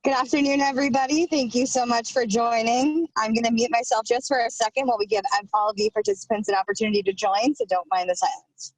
Good afternoon, everybody. Thank you so much for joining. I'm going to mute myself just for a second while we give all of the participants an opportunity to join, so don't mind the silence.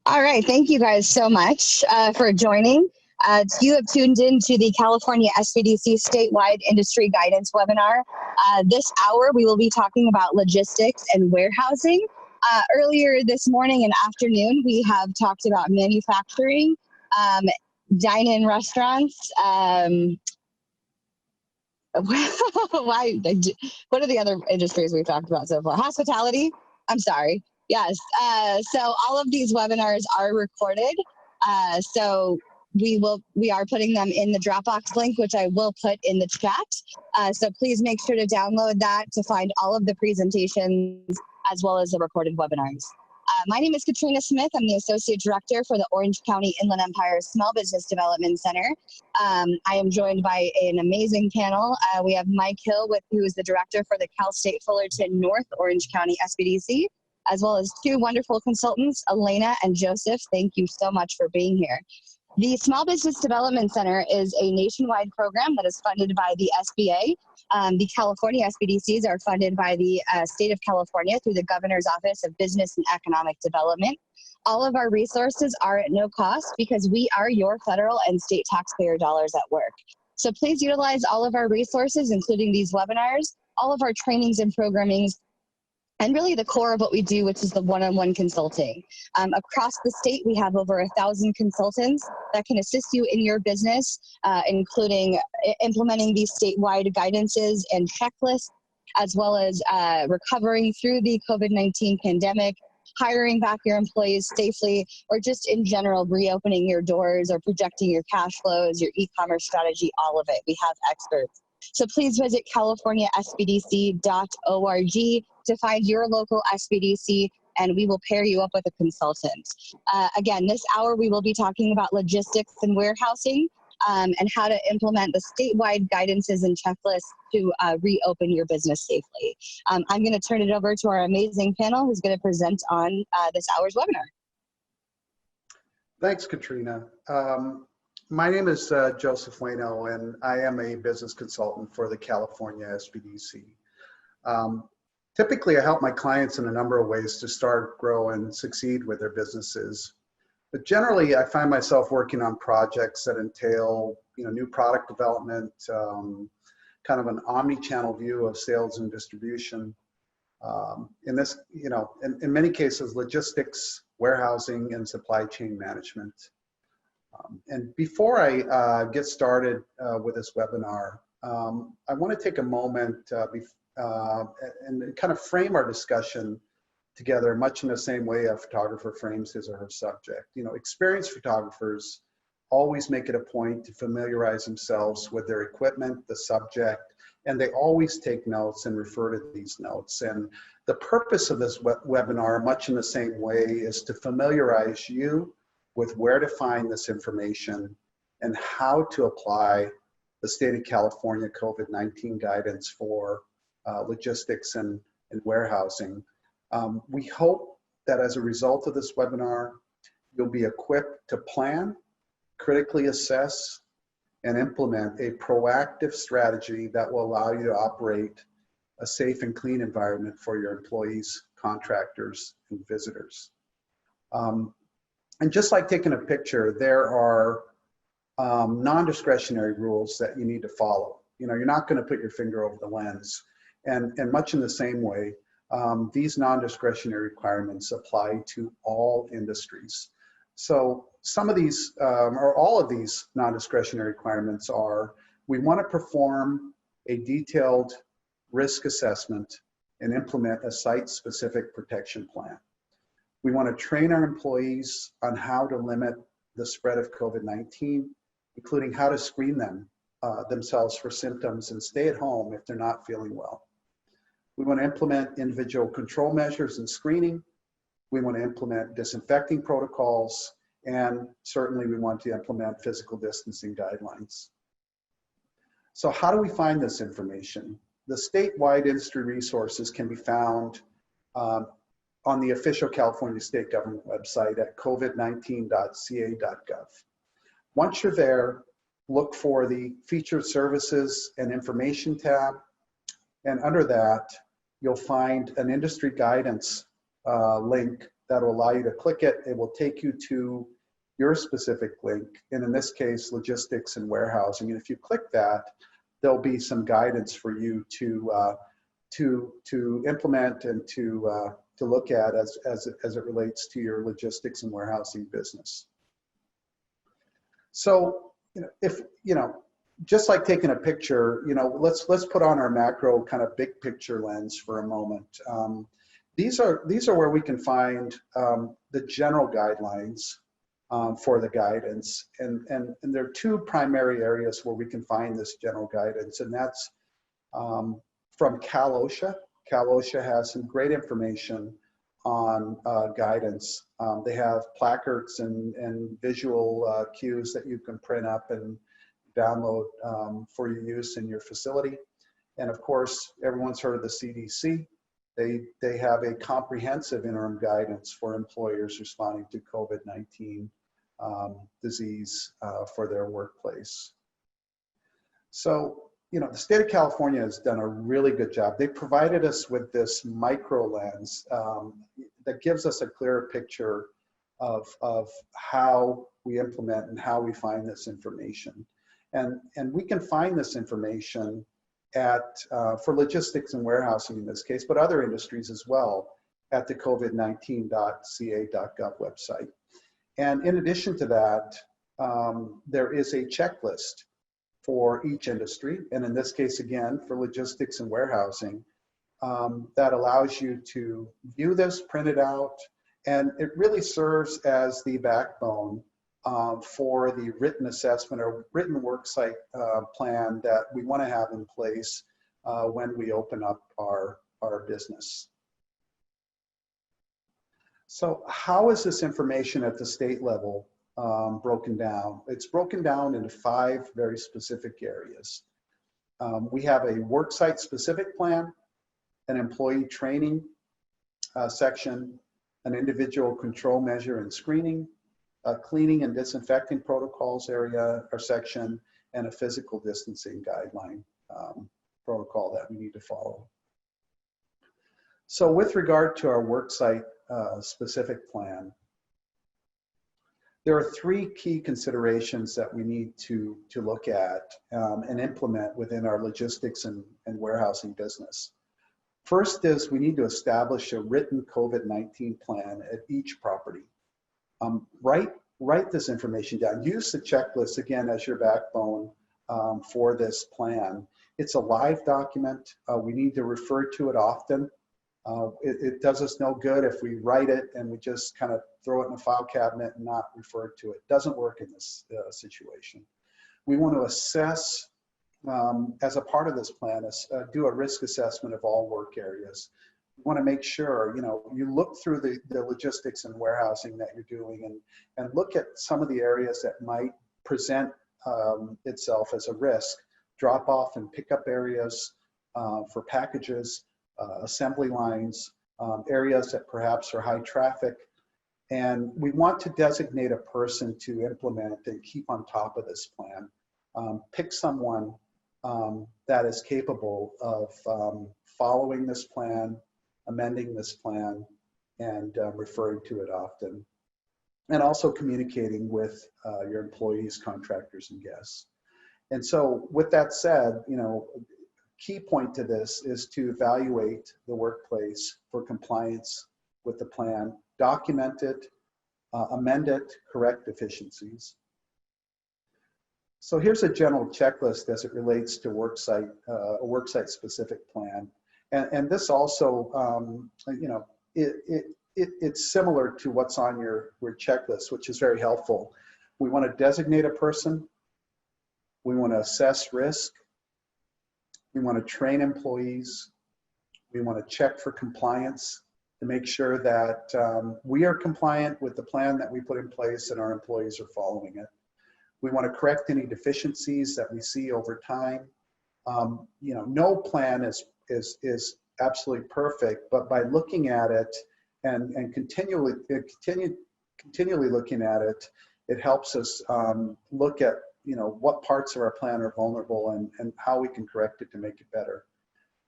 All right, thank you guys so much for joining. You have tuned in to the California SBDC Statewide Industry Guidance webinar. This hour, we will be talking about logistics and warehousing. Earlier this morning and afternoon, we have talked about manufacturing, dine-in restaurants. What are the other industries we've talked about so far? Hospitality. I'm sorry. Yes. So all of these webinars are recorded. So we are putting them in the Dropbox link, which I will put in the chat. So please make sure to download that to find all of the presentations as well as the recorded webinars. My name is Katrina Smith. I'm the Associate Director for the Orange County Inland Empire Small Business Development Center. I am joined by an amazing panel. We have Mike Hill, who is the Director for the Cal State Fullerton North Orange County SBDC, as well as two wonderful consultants, Elena and Joseph. Thank you so much for being here. The Small Business Development Center is a nationwide program that is funded by the SBA. The California SBDCs are funded by the state of California through the Governor's Office of Business and Economic Development. All of our resources are at no cost because we are your federal and state taxpayer dollars at work. So please utilize all of our resources, including these webinars, all of our trainings and programmings, and really the core of what we do, which is the one-on-one consulting. Across the state, we have over 1,000 consultants that can assist you in your business, including implementing these statewide guidances and checklists, as well as recovering through the COVID-19 pandemic, hiring back your employees safely, or just in general, reopening your doors or projecting your cash flows, your e-commerce strategy, all of it. We have experts. So please visit californiasbdc.org to find your local SBDC, and we will pair you up with a consultant. Again, this hour we will be talking about logistics and warehousing and how to implement the statewide guidances and checklists to reopen your business safely. I'm going to turn it over to our amazing panel who's going to present on this hour's webinar. Thanks, Katrina. My name is Joseph Wayno, and I am a business consultant for the California SBDC. Typically, I help my clients in a number of ways to start, grow, and succeed with their businesses. But generally, I find myself working on projects that entail, new product development, kind of an omni-channel view of sales and distribution. In this, in many cases, logistics, warehousing, and supply chain management. And before I get started with this webinar, I want to take a moment and kind of frame our discussion together much in the same way a photographer frames his or her subject. Experienced photographers always make it a point to familiarize themselves with their equipment, the subject, and they always take notes and refer to these notes. And the purpose of this webinar, much in the same way, is to familiarize you with where to find this information and how to apply the state of California COVID-19 guidance for logistics and warehousing. We hope that as a result of this webinar, you'll be equipped to plan, critically assess, and implement a proactive strategy that will allow you to operate a safe and clean environment for your employees, contractors, and visitors. And just like taking a picture, there are non-discretionary rules that you need to follow. You know, you're not going to put your finger over the lens. And much in the same way, these non-discretionary requirements apply to all industries. So some of these, or all of these non-discretionary requirements are, we want to perform a detailed risk assessment and implement a site-specific protection plan. We want to train our employees on how to limit the spread of COVID-19, including how to screen themselves for symptoms and stay at home if they're not feeling well. We want to implement individual control measures and screening. We want to implement disinfecting protocols, and certainly we want to implement physical distancing guidelines. So how do we find this information? The statewide industry resources can be found on the official California state government website at covid19.ca.gov. Once you're there, look for the featured services and information tab. And under that, you'll find an industry guidance link that will allow you to click it. It will take you to your specific link, and in this case, logistics and warehousing. And if you click that, there'll be some guidance for you to implement and to look at as it relates to your logistics and warehousing business. So, just like taking a picture, let's put on our macro kind of big picture lens for a moment. These are where we can find the general guidelines for the guidance, and there are two primary areas where we can find this general guidance, and that's from Cal OSHA. Cal OSHA has some great information on guidance. They have placards and visual cues that you can print up and download for your use in your facility. And of course, everyone's heard of the CDC. They have a comprehensive interim guidance for employers responding to COVID-19 disease for their workplace. So, the state of California has done a really good job. They provided us with this micro lens that gives us a clearer picture of how we implement and how we find this information. And we can find this information for logistics and warehousing in this case, but other industries as well, at the covid19.ca.gov website. And in addition to that, there is a checklist for each industry, and in this case, again, for logistics and warehousing, that allows you to view this, print it out, and it really serves as the backbone for the written assessment or written worksite plan that we want to have in place when we open up our business. So how is this information at the state level broken down? It's broken down into 5 very specific areas. We have a worksite specific plan, an employee training section, an individual control measure and screening, a cleaning and disinfecting protocols area or section, and a physical distancing guideline protocol that we need to follow. So with regard to our worksite specific plan, there are 3 key considerations that we need to look at and implement within our logistics and warehousing business. First is we need to establish a written COVID-19 plan at each property. Write this information down. Use the checklist again as your backbone for this plan. It's a live document. We need to refer to it often. It does us no good if we write it and we just kind of throw it in a file cabinet and not refer to it. It doesn't work in this situation. We want to assess, as a part of this plan, do a risk assessment of all work areas. We want to make sure, you look through the logistics and warehousing that you're doing and look at some of the areas that might present itself as a risk. Drop off and pickup areas for packages, assembly lines, areas that perhaps are high traffic. And we want to designate a person to implement and keep on top of this plan. Pick someone that is capable of following this plan, amending this plan, and referring to it often. And also communicating with your employees, contractors, and guests. And so with that said, key point to this is to evaluate the workplace for compliance with the plan, document it, amend it, correct deficiencies. So here's a general checklist as it relates to a worksite specific plan. And this also, it's similar to what's on your checklist, which is very helpful. We want to designate a person. We want to assess risk. We want to train employees. We want to check for compliance to make sure that we are compliant with the plan that we put in place and our employees are following it. We want to correct any deficiencies that we see over time. No plan is absolutely perfect, but by looking at it and continually looking at it, it helps us look at what parts of our plan are vulnerable and how we can correct it to make it better.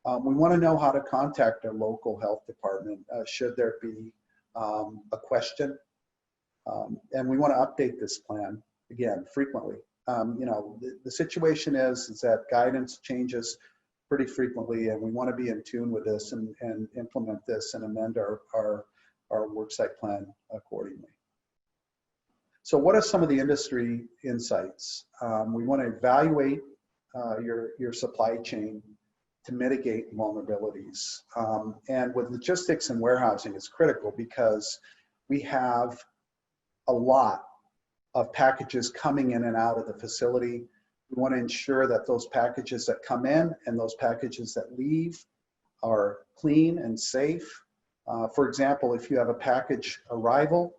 We want to know how to contact our local health department should there be a question, and we want to update this plan again frequently. The situation is that guidance changes pretty frequently, and we want to be in tune with this and implement this and amend our worksite plan accordingly. So what are some of the industry insights? We want to evaluate your supply chain to mitigate vulnerabilities. And with logistics and warehousing, it's critical because we have a lot of packages coming in and out of the facility. We want to ensure that those packages that come in and those packages that leave are clean and safe. For example, if you have a package arrival,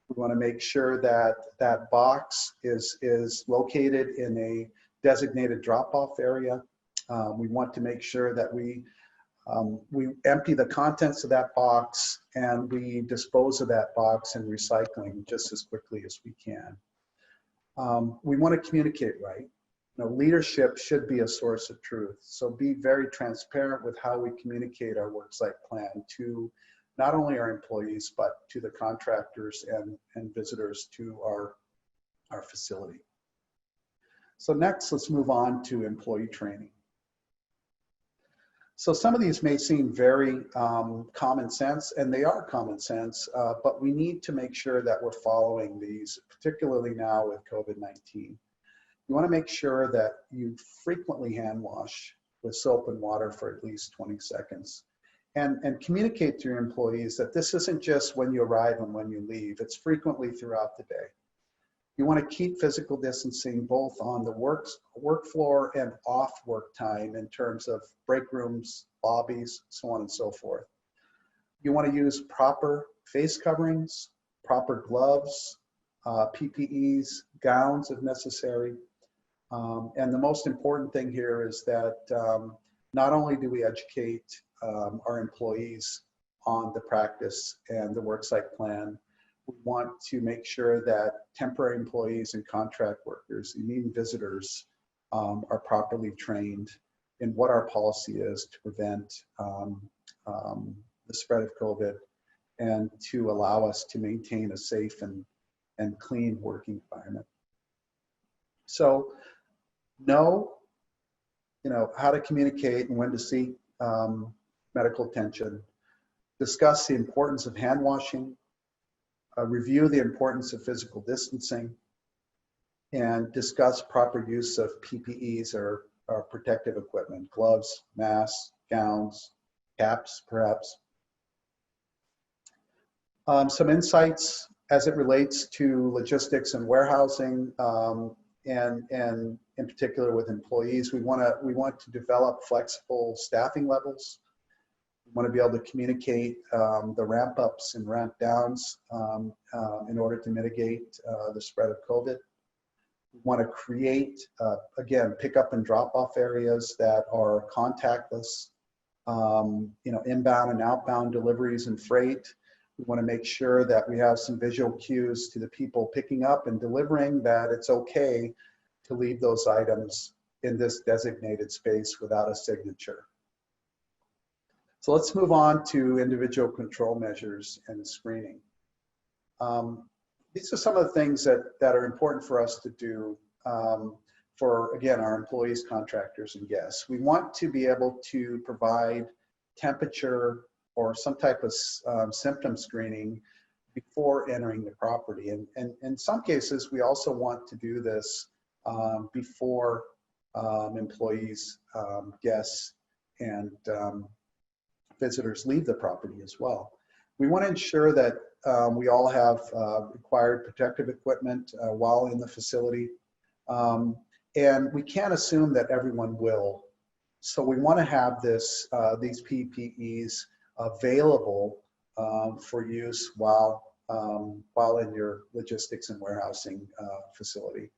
we want to make sure that that box is located in a designated drop-off area. We want to make sure that we empty the contents of that box and we dispose of that box in recycling just as quickly as we can. We want to communicate right. Leadership should be a source of truth. So be very transparent with how we communicate our worksite plan to not only our employees, but to the contractors and visitors to our facility. So next, let's move on to employee training. So some of these may seem very common sense, and they are common sense, but we need to make sure that we're following these, particularly now with COVID-19. You want to make sure that you frequently hand wash with soap and water for at least 20 seconds. And communicate to your employees that this isn't just when you arrive and when you leave, it's frequently throughout the day. You want to keep physical distancing both on the work floor and off work time in terms of break rooms, lobbies, so on and so forth. You want to use proper face coverings, proper gloves, PPEs, gowns if necessary. And the most important thing here is that not only do we educate our employees on the practice and the worksite plan, we want to make sure that temporary employees and contract workers and even visitors are properly trained in what our policy is to prevent the spread of COVID and to allow us to maintain a safe and clean working environment. So know how to communicate and when to seek medical attention, discuss the importance of hand washing, review the importance of physical distancing, and discuss proper use of PPEs or protective equipment, gloves, masks, gowns, caps, perhaps. Some insights as it relates to logistics and warehousing, and in particular with employees. We want to develop flexible staffing levels. We want to be able to communicate the ramp ups and ramp downs in order to mitigate the spread of COVID. We want to create, again, pick up and drop off areas that are contactless, inbound and outbound deliveries and freight. We want to make sure that we have some visual cues to the people picking up and delivering that it's okay to leave those items in this designated space without a signature. So let's move on to individual control measures and screening. These are some of the things that are important for us to do. for, again, our employees, contractors, and guests. We want to be able to provide temperature or some type of symptom screening before entering the property. And in some cases, we also want to do this before employees, guests, and visitors leave the property as well. We want to ensure that we all have required protective equipment while in the facility. And we can't assume that everyone will. So we want to have these PPEs available for use while in your logistics and warehousing facility.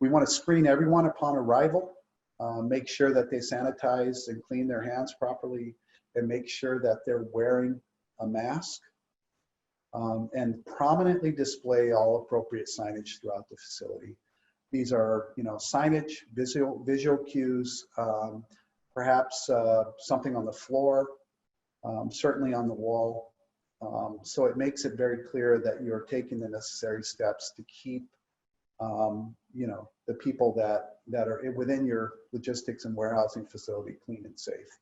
We want to screen everyone upon arrival, make sure that they sanitize and clean their hands properly, and make sure that they're wearing a mask, and prominently display all appropriate signage throughout the facility. These are, signage, visual cues, perhaps something on the floor, certainly on the wall. So it makes it very clear that you're taking the necessary steps to keep, the people that are within your logistics and warehousing facility clean and safe.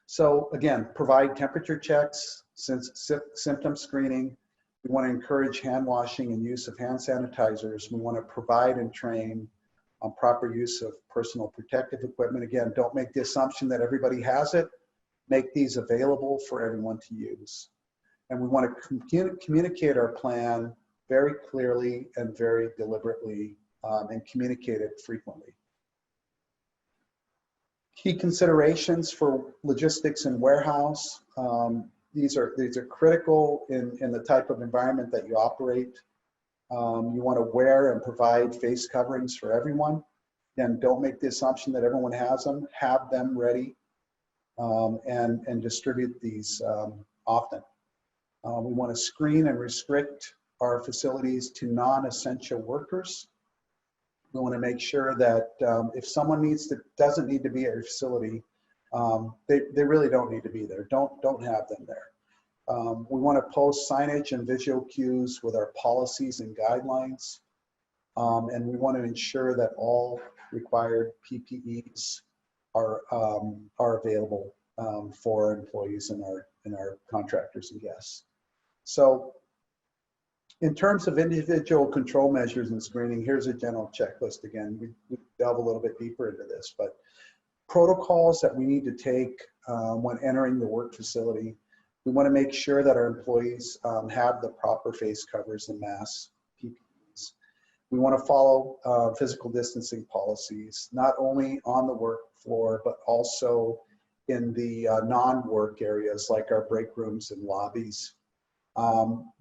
So again, provide temperature checks, symptom screening. We want to encourage hand washing and use of hand sanitizers. We want to provide and train on proper use of personal protective equipment. Again, don't make the assumption that everybody has it. Make these available for everyone to use. And we want to communicate our plan very clearly and very deliberately, and communicate it frequently. Key considerations for logistics and warehouse. These are critical in the type of environment that you operate. You want to wear and provide face coverings for everyone. Again, don't make the assumption that everyone has them. Have them ready, and distribute these often. We want to screen and restrict our facilities to non-essential workers. We want to make sure that if someone doesn't need to be at your facility, they really don't need to be there. Don't have them there. We want to post signage and visual cues with our policies and guidelines, and we want to ensure that all required PPEs are available for employees and our contractors and guests. So, in terms of individual control measures and screening, here's a general checklist. Again, we delve a little bit deeper into this, but protocols that we need to take when entering the work facility. We want to make sure that our employees have the proper face covers and masks, PPEs. We want to follow physical distancing policies, not only on the work floor, but also in the non-work areas like our break rooms and lobbies.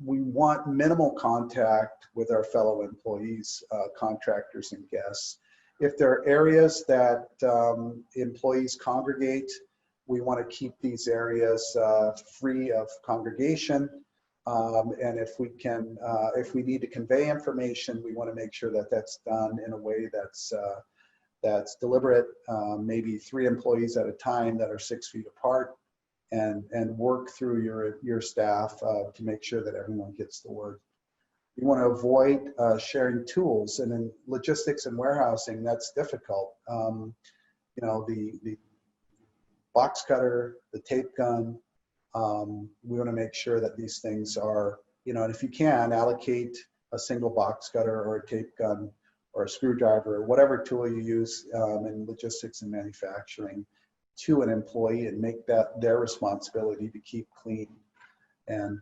We want minimal contact with our fellow employees, contractors, and guests. If there are areas that employees congregate, we want to keep these areas free of congregation. And if we need to convey information, we want to make sure that that's done in a way that's deliberate, maybe 3 employees at a time that are 6 feet apart. And work through your staff to make sure that everyone gets the word. You want to avoid sharing tools, and in logistics and warehousing, that's difficult. The box cutter, the tape gun. We want to make sure that these things are, and if you can, allocate a single box cutter or a tape gun or a screwdriver or whatever tool you use in logistics and manufacturing to an employee, and make that their responsibility to keep clean and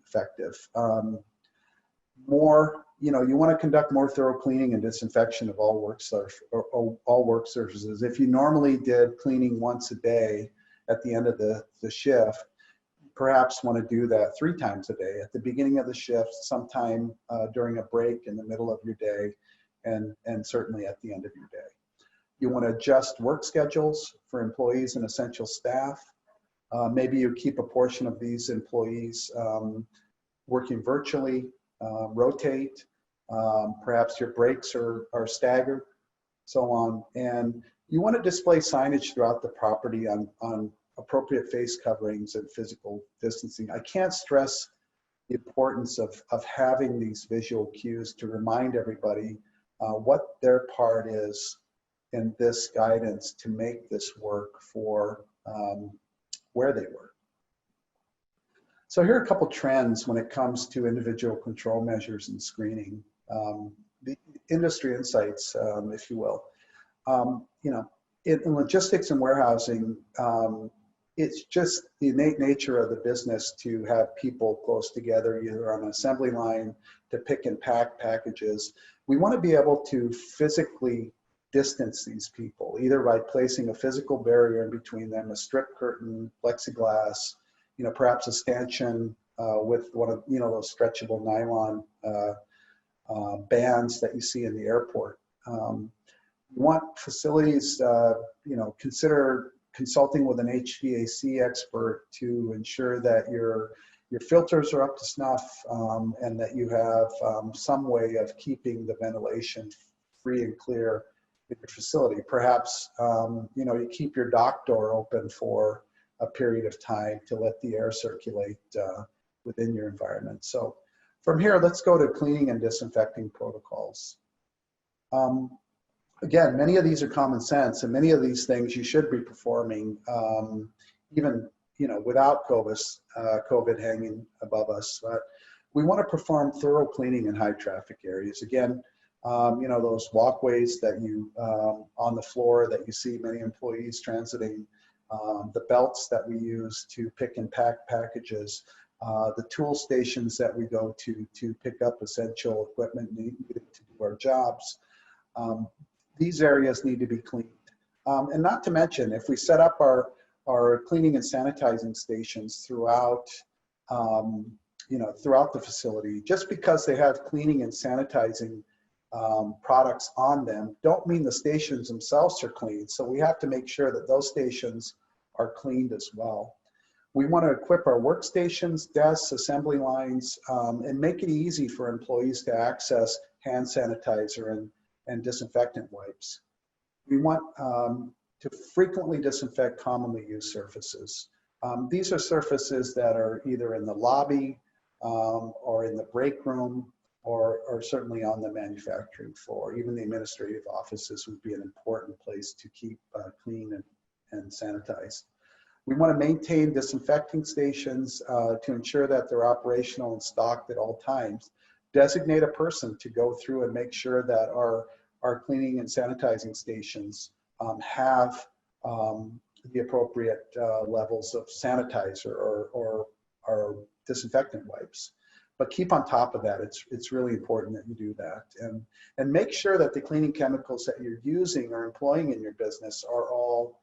effective. You want to conduct more thorough cleaning and disinfection of all work surfaces. If you normally did cleaning once a day at the end of the shift, perhaps want to do that 3 times a day, at the beginning of the shift, sometime during a break in the middle of your day, and certainly at the end of your day. You want to adjust work schedules for employees and essential staff. Maybe you keep a portion of these employees working virtually, rotate. Perhaps your breaks are staggered, so on. And you want to display signage throughout the property on appropriate face coverings and physical distancing. I can't stress the importance of having these visual cues to remind everybody what their part is in this guidance to make this work for where they work. So here are a couple trends when it comes to individual control measures and screening. The industry insights, if you will. You know, in logistics and warehousing, it's just the innate nature of the business to have people close together, either on an assembly line to pick and pack packages. We want to be able to physically distance these people, either by placing a physical barrier in between them, a strip curtain, plexiglass, you know, perhaps a stanchion with one of, you know, those stretchable nylon bands that you see in the airport. We want facilities, you know, consider consulting with an HVAC expert to ensure that your filters are up to snuff and that you have some way of keeping the ventilation free and clear in your facility. Perhaps, you know, you keep your dock door open for a period of time to let the air circulate within your environment. So from here, let's go to cleaning and disinfecting protocols. Again, many of these are common sense, and many of these things you should be performing even, you know, without COVID hanging above us. But we want to perform thorough cleaning in high traffic areas. Again, you know, those walkways that you on the floor that you see many employees transiting, the belts that we use to pick and pack packages, the tool stations that we go to pick up essential equipment needed to do our jobs. These areas need to be cleaned. And not to mention, if we set up our cleaning and sanitizing stations throughout, you know, throughout the facility, just because they have cleaning and sanitizing products on them, don't mean the stations themselves are clean. So we have to make sure that those stations are cleaned as well. We want to equip our workstations, desks, assembly lines, and make it easy for employees to access hand sanitizer and disinfectant wipes. We want to frequently disinfect commonly used surfaces. These are surfaces that are either in the lobby or in the break room or certainly on the manufacturing floor. Even the administrative offices would be an important place to keep clean and sanitized. We want to maintain disinfecting stations to ensure that they're operational and stocked at all times. Designate a person to go through and make sure that our cleaning and sanitizing stations have the appropriate levels of sanitizer or disinfectant wipes. But keep on top of that. It's really important that you do that. And make sure that the cleaning chemicals that you're using or employing in your business are all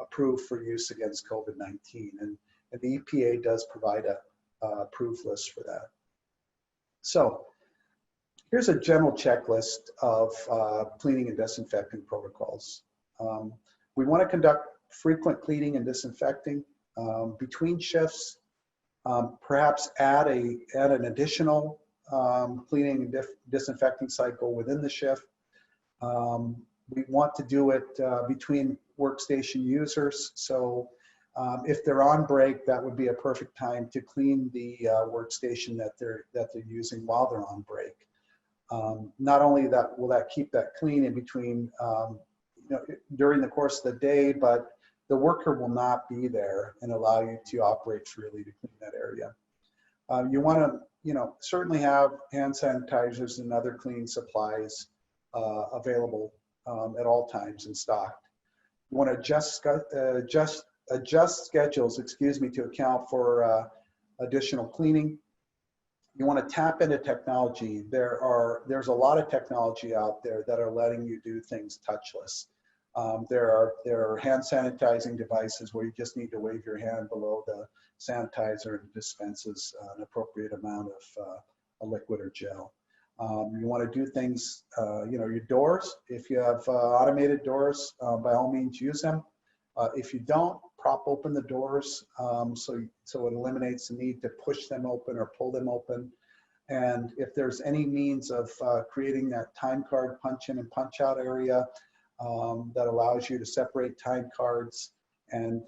approved for use against COVID-19. And the EPA does provide a approved list for that. So here's a general checklist of cleaning and disinfecting protocols. We want to conduct frequent cleaning and disinfecting between shifts. Perhaps add an additional cleaning and disinfecting cycle within the shift. We want to do it between workstation users. So if they're on break, that would be a perfect time to clean the workstation that they're using while they're on break. Not only that will that keep that clean in between you know, during the course of the day, but the worker will not be there and allow you to operate freely to clean that area. You want to, you know, certainly have hand sanitizers and other cleaning supplies available at all times and stocked. You want to adjust schedules, excuse me, to account for additional cleaning. You want to tap into technology. There's a lot of technology out there that are letting you do things touchless. There are hand sanitizing devices where you just need to wave your hand below the sanitizer and dispenses an appropriate amount of a liquid or gel. You want to do things, you know, your doors. If you have automated doors, by all means use them. If you don't, prop open the doors so it eliminates the need to push them open or pull them open. And if there's any means of creating that time card punch in and punch out area that allows you to separate time cards and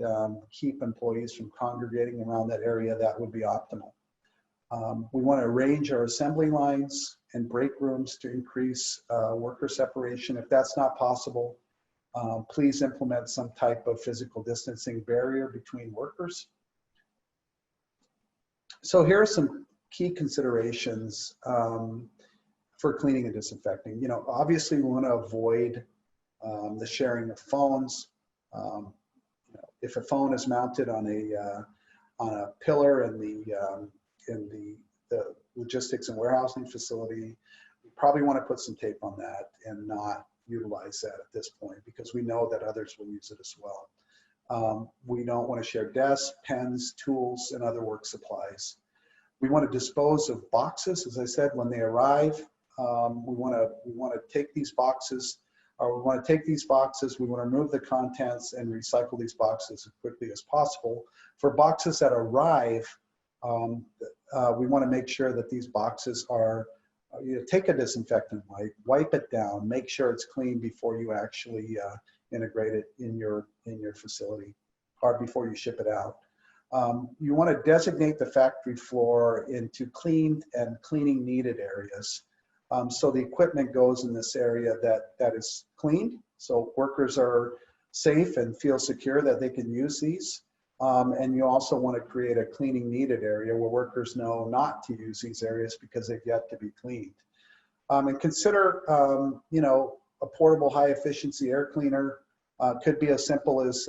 keep employees from congregating around that area, that would be optimal. We want to arrange our assembly lines and break rooms to increase worker separation. If that's not possible, please implement some type of physical distancing barrier between workers. So here are some key considerations for cleaning and disinfecting. You know, obviously we want to avoid the sharing of phones. You know, if a phone is mounted on a pillar in the logistics and warehousing facility, we probably want to put some tape on that and not utilize that at this point, because we know that others will use it as well. We don't want to share desks, pens, tools, and other work supplies. We want to dispose of boxes, as I said, when they arrive. We want to take these boxes, we want to remove the contents and recycle these boxes as quickly as possible. For boxes that arrive, we want to make sure that these boxes are, take a disinfectant wipe it down, make sure it's clean before you actually integrate it in your facility or before you ship it out. You want to designate the factory floor into cleaned and cleaning needed areas. So the equipment goes in this area that is cleaned, so workers are safe and feel secure that they can use these. And you also want to create a cleaning needed area where workers know not to use these areas because they've yet to be cleaned. And consider, you know, a portable high efficiency air cleaner. Could be as simple as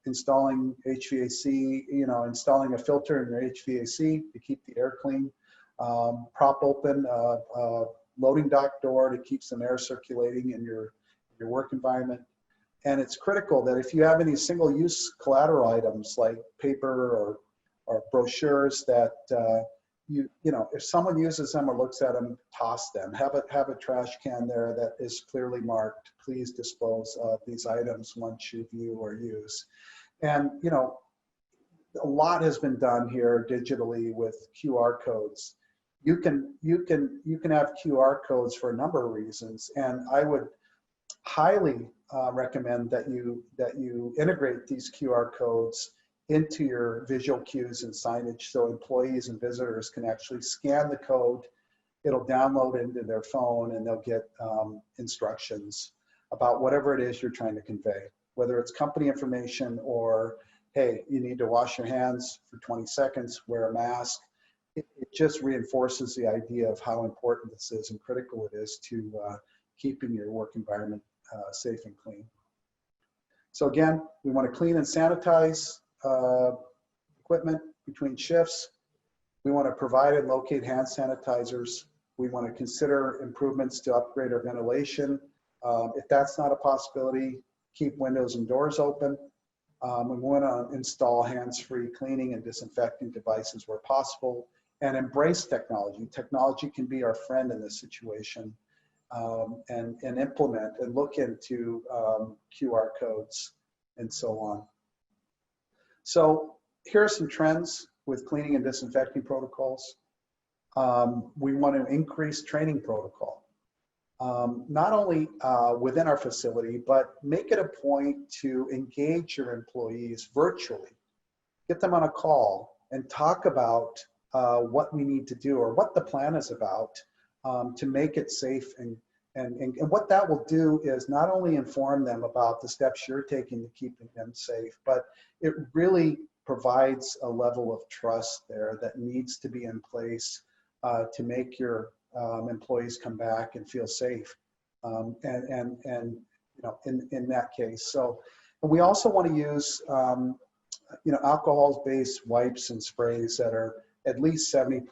installing HVAC, you know, installing a filter in your HVAC to keep the air clean. Prop open loading dock door to keep some air circulating in your work environment. And it's critical that if you have any single-use collateral items like paper or brochures that you know, if someone uses them or looks at them, toss them. Have a trash can there that is clearly marked. Please dispose of these items once you view or use. And you know, a lot has been done here digitally with QR codes. You can have QR codes for a number of reasons, and I would highly recommend that you integrate these QR codes into your visual cues and signage so employees and visitors can actually scan the code. It'll download into their phone and they'll get instructions about whatever it is you're trying to convey, whether it's company information or, hey, you need to wash your hands for 20 seconds, wear a mask. It just reinforces the idea of how important this is and critical it is to keeping your work environment safe and clean. So again, we want to clean and sanitize equipment between shifts. We want to provide and locate hand sanitizers. We want to consider improvements to upgrade our ventilation. If that's not a possibility, keep windows and doors open. We want to install hands-free cleaning and disinfecting devices where possible, and embrace technology. Technology can be our friend in this situation, and implement and look into QR codes and so on. So here are some trends with cleaning and disinfecting protocols. We want to increase training protocol, not only within our facility, but make it a point to engage your employees virtually. Get them on a call and talk about what we need to do or what the plan is about to make it safe. And what that will do is not only inform them about the steps you're taking to keeping them safe, but it really provides a level of trust there that needs to be in place to make your employees come back and feel safe. And you know, in that case. So, and we also want to use you know, alcohol-based wipes and sprays that are at least 70%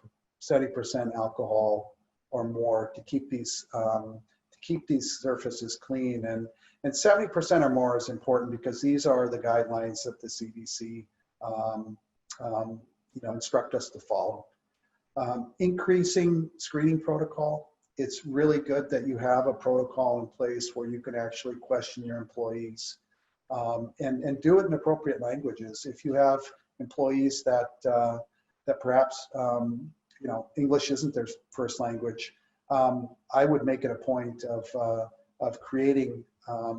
alcohol or more to keep these surfaces clean. And 70% or more is important because these are the guidelines that the CDC you know, instruct us to follow. Increasing screening protocol. It's really good that you have a protocol in place where you can actually question your employees and do it in appropriate languages. If you have employees that that perhaps you know, English isn't their first language, I would make it a point of creating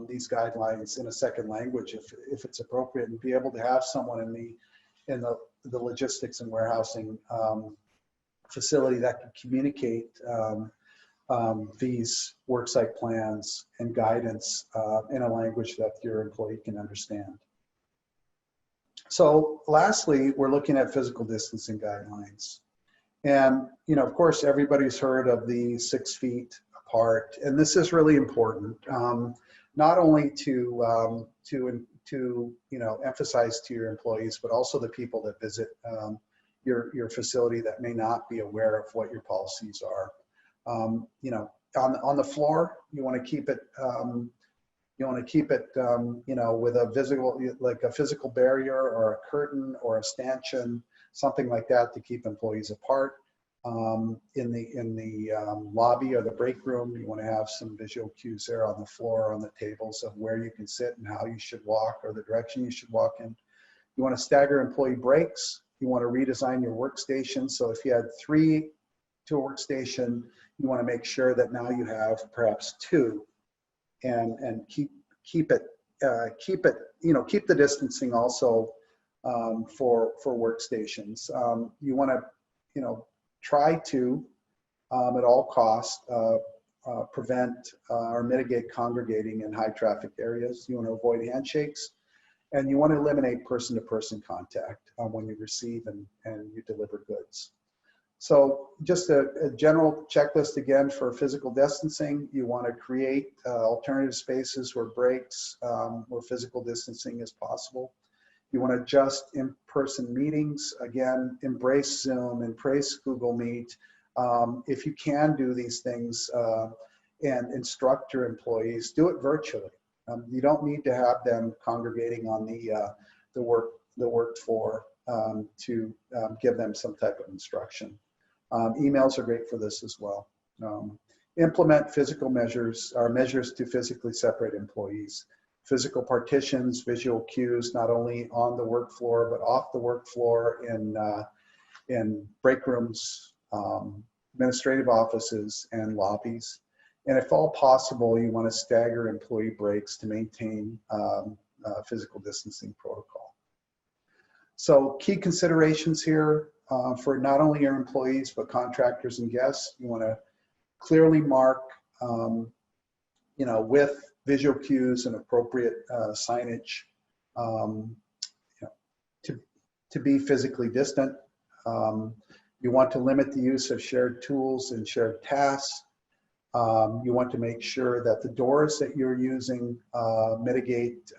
these guidelines in a second language if it's appropriate, and be able to have someone in the logistics and warehousing facility that can communicate these worksite plans and guidance in a language that your employee can understand. So lastly, we're looking at physical distancing guidelines. And, you know, of course, everybody's heard of the 6 feet apart, and this is really important, not only to you know, emphasize to your employees, but also the people that visit your facility that may not be aware of what your policies are. You know, on the floor, you want to keep it you know, with a visible, like a physical barrier or a curtain or a stanchion, something like that to keep employees apart. In the lobby or the break room, you want to have some visual cues there on the floor, on the tables of where you can sit and how you should walk or the direction you should walk in. You want to stagger employee breaks. You want to redesign your workstation. So if you had 3 to a workstation, you want to make sure that now you have perhaps 2, and keep it you know, keep the distancing also for workstations. You want to, you know, try to at all costs prevent or mitigate congregating in high traffic areas. You want to avoid handshakes, and you want to eliminate person-to-person contact when you receive and you deliver goods. So just a general checklist again for physical distancing. You want to create alternative spaces where breaks, where physical distancing is possible. You want to adjust in-person meetings. Again, embrace Zoom, embrace Google Meet. If you can do these things and instruct your employees, do it virtually. You don't need to have them congregating on the work floor to give them some type of instruction. Emails are great for this as well. Implement physical measures, or measures to physically separate employees. Physical partitions, visual cues, not only on the work floor, but off the work floor in break rooms, administrative offices, and lobbies. And if all possible, you want to stagger employee breaks to maintain physical distancing protocol. So key considerations here for not only your employees, but contractors and guests. You want to clearly mark, you know, with visual cues and appropriate signage, you know, to be physically distant. You want to limit the use of shared tools and shared tasks. You want to make sure that the doors that you're using mitigate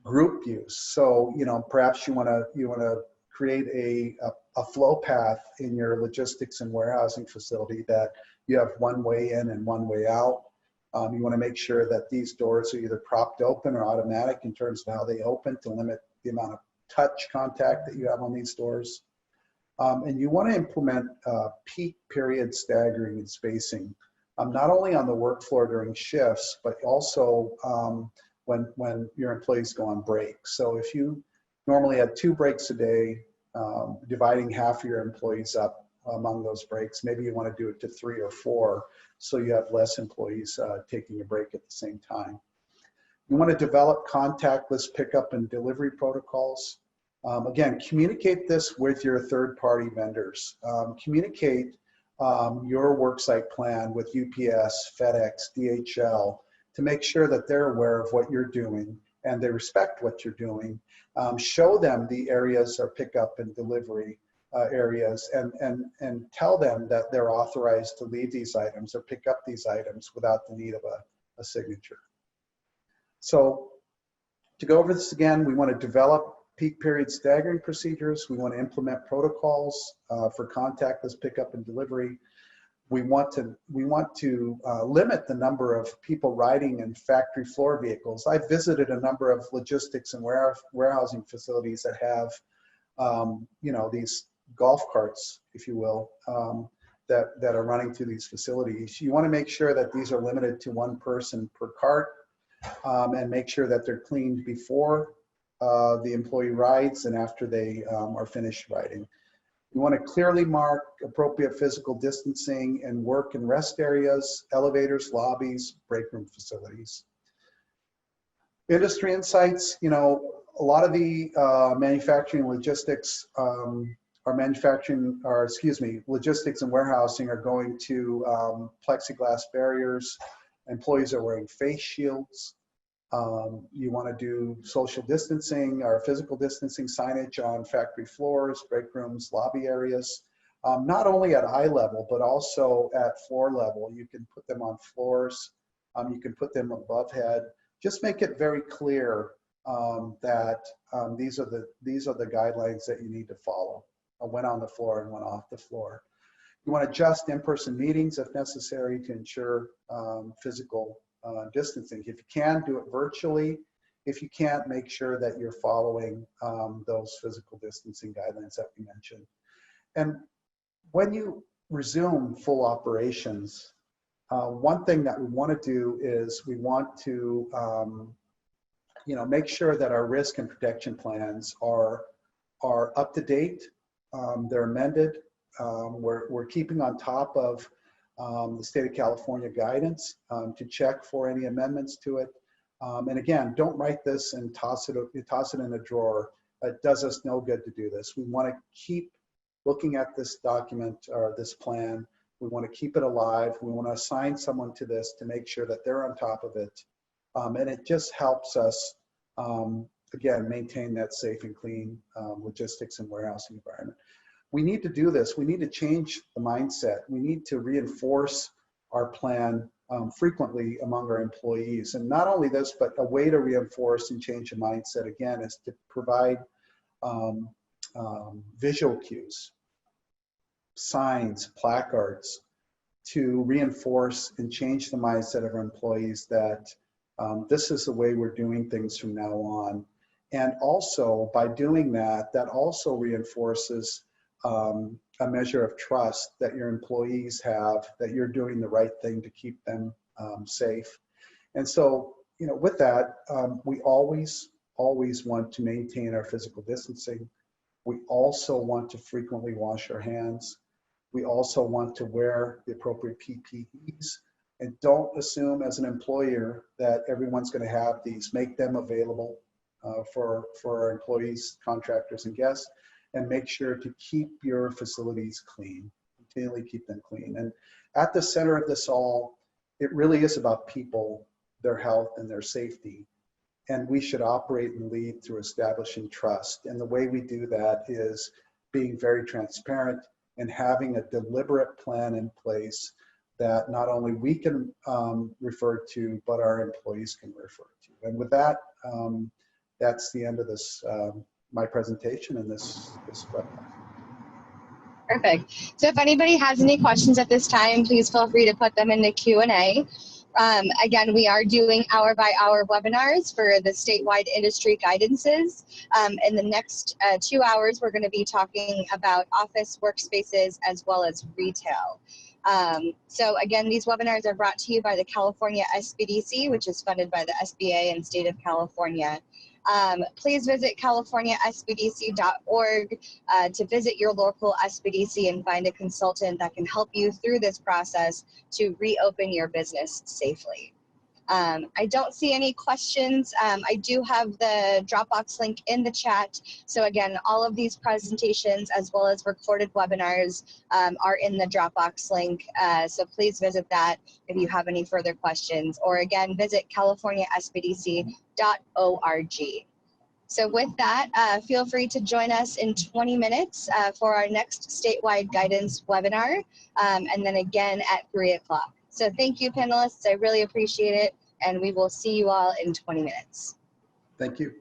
group use. So, you know, perhaps you want to create a flow path in your logistics and warehousing facility that you have one way in and one way out. You want to make sure that these doors are either propped open or automatic in terms of how they open to limit the amount of touch contact that you have on these doors. And you want to implement peak period staggering and spacing, not only on the work floor during shifts, but also when your employees go on break. So if you normally had 2 breaks a day, dividing half of your employees up among those breaks, maybe you want to do it to 3 or 4, so you have less employees taking a break at the same time. You want to develop contactless pickup and delivery protocols. Again, communicate this with your third-party vendors. Communicate your worksite plan with UPS, FedEx, DHL to make sure that they're aware of what you're doing and they respect what you're doing. Show them the areas of pickup and delivery areas and tell them that they're authorized to leave these items or pick up these items without the need of a signature. So to go over this again, we want to develop peak period staggering procedures. We want to implement protocols for contactless pickup and delivery. We want to limit the number of people riding in factory floor vehicles. I've visited a number of logistics and warehousing facilities that have, you know, these golf carts, if you will, that are running through these facilities. You want to make sure that these are limited to 1 person per cart, and make sure that they're cleaned before the employee rides and after they are finished riding. You want to clearly mark appropriate physical distancing in work and rest areas, elevators, lobbies, break room facilities. Industry insights, you know, a lot of the manufacturing logistics our manufacturing, or excuse me, logistics and warehousing are going to plexiglass barriers. Employees are wearing face shields. You want to do social distancing or physical distancing signage on factory floors, break rooms, lobby areas, not only at eye level, but also at floor level. You can put them on floors. You can put them above head. Just make it very clear that these are the guidelines that you need to follow when on the floor and when off the floor. You want to adjust in-person meetings if necessary to ensure physical distancing. If you can, do it virtually. If you can't, make sure that you're following those physical distancing guidelines that we mentioned. And when you resume full operations, one thing that we want to do is we want to make sure that our risk and protection plans are up to date. They're amended. We're keeping on top of the state of California guidance to check for any amendments to it. And again, don't write this and toss it in a drawer. It does us no good to do this. We want to keep looking at this document or this plan. We want to keep it alive. We want to assign someone to this to make sure that they're on top of it. And it just helps us, again, maintain that safe and clean logistics and warehousing environment. We need to do this. We need to change the mindset. We need to reinforce our plan frequently among our employees. And not only this, but a way to reinforce and change the mindset, again, is to provide visual cues, signs, placards, to reinforce and change the mindset of our employees that this is the way we're doing things from now on. And also, by doing that, that also reinforces a measure of trust that your employees have, that you're doing the right thing to keep them safe. And so, with that, we always want to maintain our physical distancing. We also want to frequently wash our hands. We also want to wear the appropriate PPEs. And don't assume as an employer that everyone's going to have these. Make them available for our employees, contractors, and guests. And make sure to keep your facilities clean, continually keep them clean. And at the center of this all, it really is about people, their health, and their safety. And we should operate and lead through establishing trust. And the way we do that is being very transparent and having a deliberate plan in place that not only we can refer to, but our employees can refer to. And with that, that's the end of this my presentation in this webinar. Perfect. So if anybody has any questions at this time, please feel free to put them in the Q&A. Again, we are doing hour-by-hour webinars for the statewide industry guidances. In the next 2 hours, we're going to be talking about office workspaces as well as retail. So again, these webinars are brought to you by the California SBDC, which is funded by the SBA and State of California. Please visit californiasbdc.org to visit your local SBDC and find a consultant that can help you through this process to reopen your business safely. I don't see any questions. I do have the Dropbox link in the chat. So again, all of these presentations as well as recorded webinars are in the Dropbox link. So please visit that if you have any further questions, or again, visit californiasbdc.org. So with that, feel free to join us in 20 minutes for our next statewide guidance webinar, and then again at 3 o'clock. So thank you, panelists. I really appreciate it, and we will see you all in 20 minutes. Thank you.